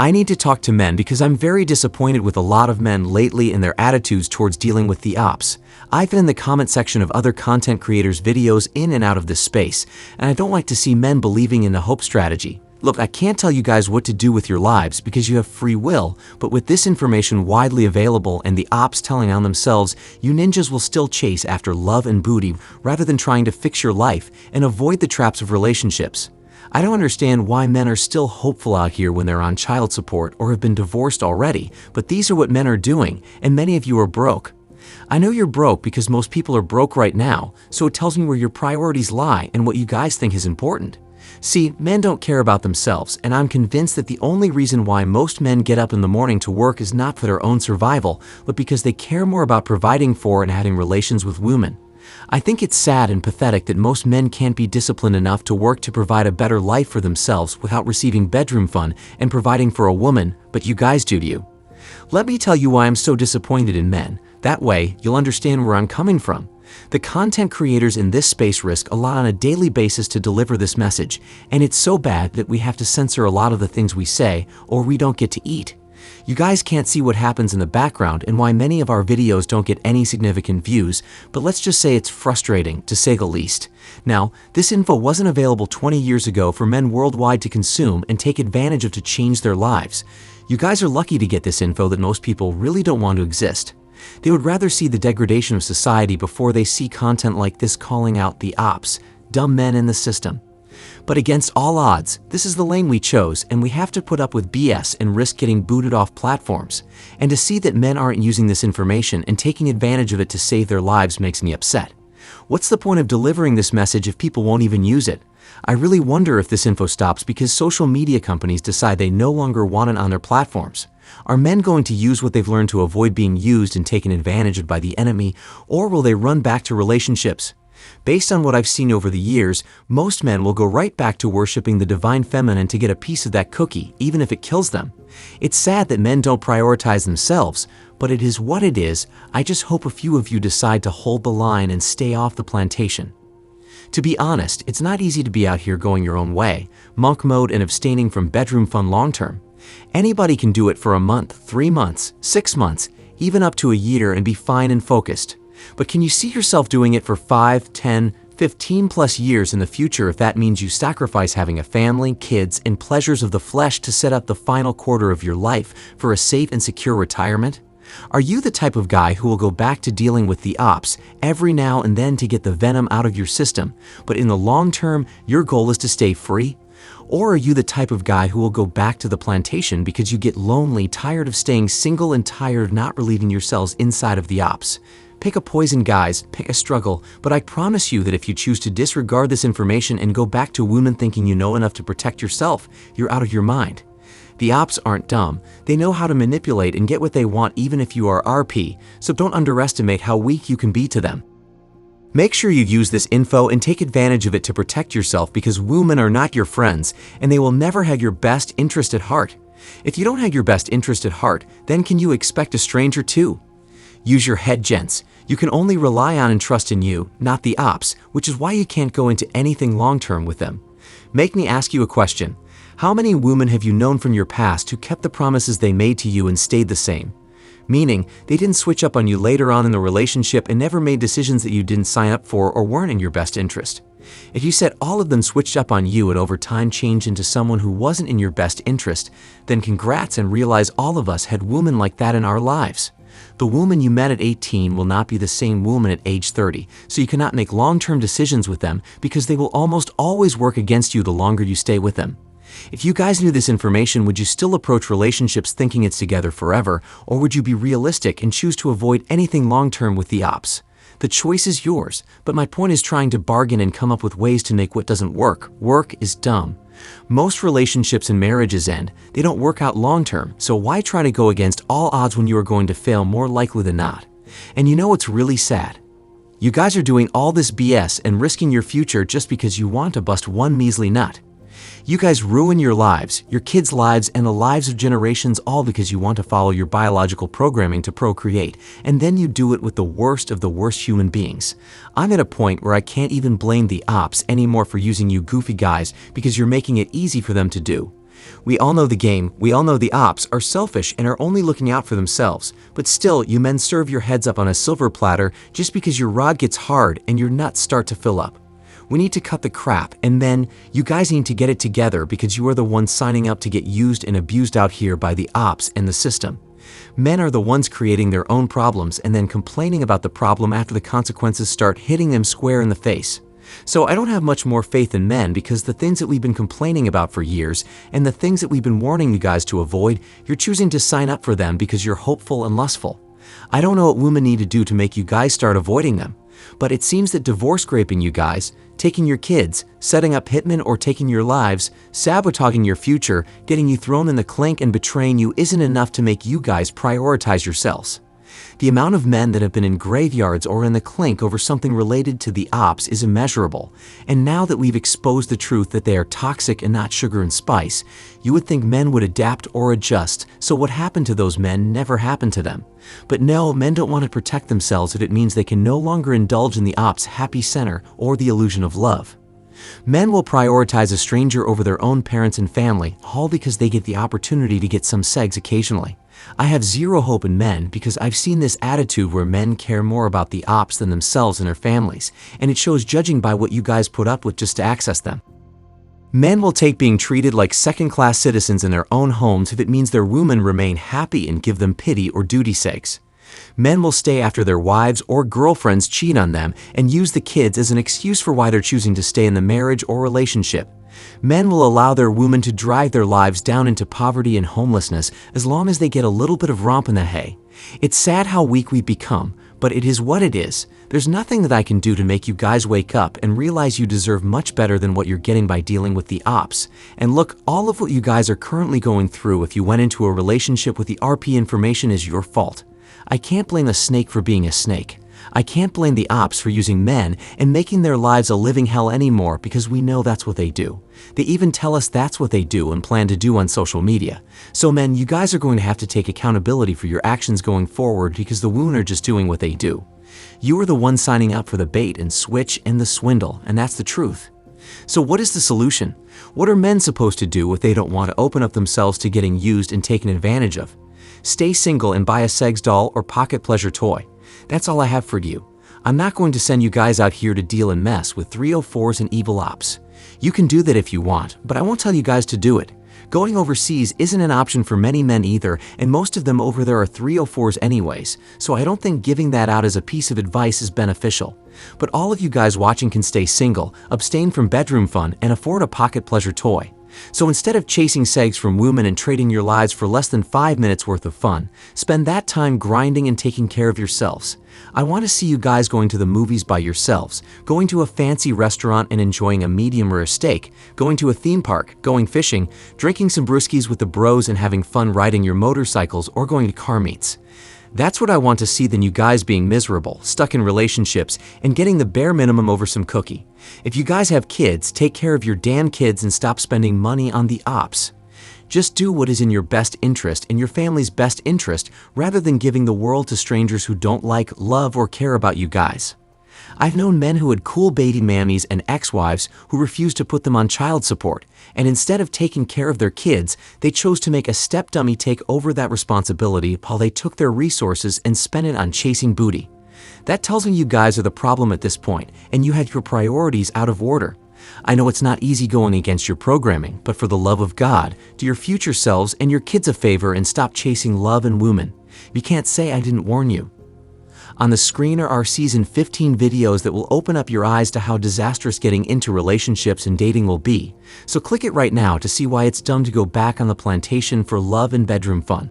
I need to talk to men because I'm very disappointed with a lot of men lately in their attitudes towards dealing with the ops. I've been in the comment section of other content creators' videos in and out of this space, and I don't like to see men believing in the hope strategy. Look, I can't tell you guys what to do with your lives because you have free will, but with this information widely available and the ops telling on themselves, you ninjas will still chase after love and booty rather than trying to fix your life and avoid the traps of relationships. I don't understand why men are still hopeful out here when they're on child support or have been divorced already, but these are what men are doing, and many of you are broke. I know you're broke because most people are broke right now, so it tells me where your priorities lie and what you guys think is important. See, men don't care about themselves, and I'm convinced that the only reason why most men get up in the morning to work is not for their own survival, but because they care more about providing for and having relations with women. I think it's sad and pathetic that most men can't be disciplined enough to work to provide a better life for themselves without receiving bedroom fun and providing for a woman, but you guys do to you. Let me tell you why I'm so disappointed in men. That way, you'll understand where I'm coming from. The content creators in this space risk a lot on a daily basis to deliver this message, and it's so bad that we have to censor a lot of the things we say or we don't get to eat. You guys can't see what happens in the background and why many of our videos don't get any significant views, but let's just say it's frustrating, to say the least. Now, this info wasn't available 20 years ago for men worldwide to consume and take advantage of to change their lives. You guys are lucky to get this info that most people really don't want to exist. They would rather see the degradation of society before they see content like this calling out the ops, dumb men in the system. But against all odds, this is the lane we chose, and we have to put up with BS and risk getting booted off platforms. And to see that men aren't using this information and taking advantage of it to save their lives makes me upset. What's the point of delivering this message if people won't even use it? I really wonder if this info stops because social media companies decide they no longer want it on their platforms. Are men going to use what they've learned to avoid being used and taken advantage of by the enemy, or will they run back to relationships? Based on what I've seen over the years, most men will go right back to worshiping the divine feminine to get a piece of that cookie, even if it kills them. It's sad that men don't prioritize themselves, but it is what it is. I just hope a few of you decide to hold the line and stay off the plantation. To be honest, it's not easy to be out here going your own way, monk mode and abstaining from bedroom fun long term. Anybody can do it for a month, 3 months, 6 months, even up to a year and be fine and focused. But can you see yourself doing it for 5, 10, 15 plus years in the future if that means you sacrifice having a family, kids, and pleasures of the flesh to set up the final quarter of your life for a safe and secure retirement? Are you the type of guy who will go back to dealing with the ops every now and then to get the venom out of your system, but in the long term, your goal is to stay free? Or are you the type of guy who will go back to the plantation because you get lonely, tired of staying single, and tired of not relieving yourselves inside of the ops? Pick a poison, guys, pick a struggle, but I promise you that if you choose to disregard this information and go back to women thinking you know enough to protect yourself, you're out of your mind. The ops aren't dumb. They know how to manipulate and get what they want even if you are RP, so don't underestimate how weak you can be to them. Make sure you use this info and take advantage of it to protect yourself because women are not your friends and they will never have your best interest at heart. If you don't have your best interest at heart, then can you expect a stranger to? Use your head, gents. You can only rely on and trust in you, not the ops, which is why you can't go into anything long-term with them. Make me ask you a question. How many women have you known from your past who kept the promises they made to you and stayed the same? Meaning, they didn't switch up on you later on in the relationship and never made decisions that you didn't sign up for or weren't in your best interest. If you said all of them switched up on you and over time changed into someone who wasn't in your best interest, then congrats and realize all of us had women like that in our lives. The woman you met at 18 will not be the same woman at age 30, so you cannot make long-term decisions with them because they will almost always work against you the longer you stay with them. If you guys knew this information, would you still approach relationships thinking it's together forever, or would you be realistic and choose to avoid anything long-term with the ops? The choice is yours, but my point is trying to bargain and come up with ways to make what doesn't work. Work is dumb. Most relationships and marriages end. They don't work out long-term, so why try to go against all odds when you are going to fail more likely than not? And you know what's really sad? You guys are doing all this BS and risking your future just because you want to bust one measly nut. You guys ruin your lives, your kids' lives, and the lives of generations all because you want to follow your biological programming to procreate, and then you do it with the worst of the worst human beings. I'm at a point where I can't even blame the ops anymore for using you goofy guys because you're making it easy for them to do. We all know the game, we all know the ops are selfish and are only looking out for themselves, but still you men serve your heads up on a silver platter just because your rod gets hard and your nuts start to fill up. We need to cut the crap, and then you guys need to get it together because you are the ones signing up to get used and abused out here by the ops and the system. Men are the ones creating their own problems and then complaining about the problem after the consequences start hitting them square in the face. So I don't have much more faith in men because the things that we've been complaining about for years and the things that we've been warning you guys to avoid, you're choosing to sign up for them because you're hopeful and lustful. I don't know what women need to do to make you guys start avoiding them, but it seems that divorce raping you guys, taking your kids, setting up hitmen or taking your lives, sabotaging your future, getting you thrown in the clink and betraying you isn't enough to make you guys prioritize yourselves. The amount of men that have been in graveyards or in the clink over something related to the ops is immeasurable, and now that we've exposed the truth that they are toxic and not sugar and spice, you would think men would adapt or adjust, so what happened to those men never happened to them. But no, men don't want to protect themselves if it means they can no longer indulge in the ops' happy center or the illusion of love. Men will prioritize a stranger over their own parents and family, all because they get the opportunity to get some segs occasionally. I have zero hope in men because I've seen this attitude where men care more about the ops than themselves and their families, and it shows judging by what you guys put up with just to access them. Men will take being treated like second-class citizens in their own homes if it means their women remain happy and give them pity or duty sakes. Men will stay after their wives or girlfriends cheat on them and use the kids as an excuse for why they're choosing to stay in the marriage or relationship. Men will allow their women to drive their lives down into poverty and homelessness as long as they get a little bit of romp in the hay. It's sad how weak we've become, but it is what it is. There's nothing that I can do to make you guys wake up and realize you deserve much better than what you're getting by dealing with the ops. And look, all of what you guys are currently going through if you went into a relationship with the RP information is your fault. I can't blame a snake for being a snake. I can't blame the ops for using men and making their lives a living hell anymore because we know that's what they do. They even tell us that's what they do and plan to do on social media. So men, you guys are going to have to take accountability for your actions going forward because the women are just doing what they do. You are the one signing up for the bait and switch and the swindle, and that's the truth. So what is the solution? What are men supposed to do if they don't want to open up themselves to getting used and taken advantage of? Stay single and buy a sex doll or pocket pleasure toy. That's all I have for you. I'm not going to send you guys out here to deal and mess with 304s and evil ops. You can do that if you want, but I won't tell you guys to do it. Going overseas isn't an option for many men either, and most of them over there are 304s anyways, so I don't think giving that out as a piece of advice is beneficial. But all of you guys watching can stay single, abstain from bedroom fun, and afford a pocket pleasure toy. So instead of chasing segs from women and trading your lives for less than 5 minutes worth of fun, spend that time grinding and taking care of yourselves. I want to see you guys going to the movies by yourselves, going to a fancy restaurant and enjoying a medium or a steak, going to a theme park, going fishing, drinking some brewskis with the bros and having fun riding your motorcycles or going to car meets. That's what I want to see than you guys being miserable, stuck in relationships, and getting the bare minimum over some cookie. If you guys have kids, take care of your damn kids and stop spending money on the ops. Just do what is in your best interest and your family's best interest rather than giving the world to strangers who don't like, love, or care about you guys. I've known men who had cool baby mammies and ex-wives who refused to put them on child support, and instead of taking care of their kids, they chose to make a step-dummy take over that responsibility while they took their resources and spent it on chasing booty. That tells me you guys are the problem at this point, and you had your priorities out of order. I know it's not easy going against your programming, but for the love of God, do your future selves and your kids a favor and stop chasing love and women. You can't say I didn't warn you. On the screen are our season 15 videos that will open up your eyes to how disastrous getting into relationships and dating will be. So click it right now to see why it's dumb to go back on the plantation for love and bedroom fun.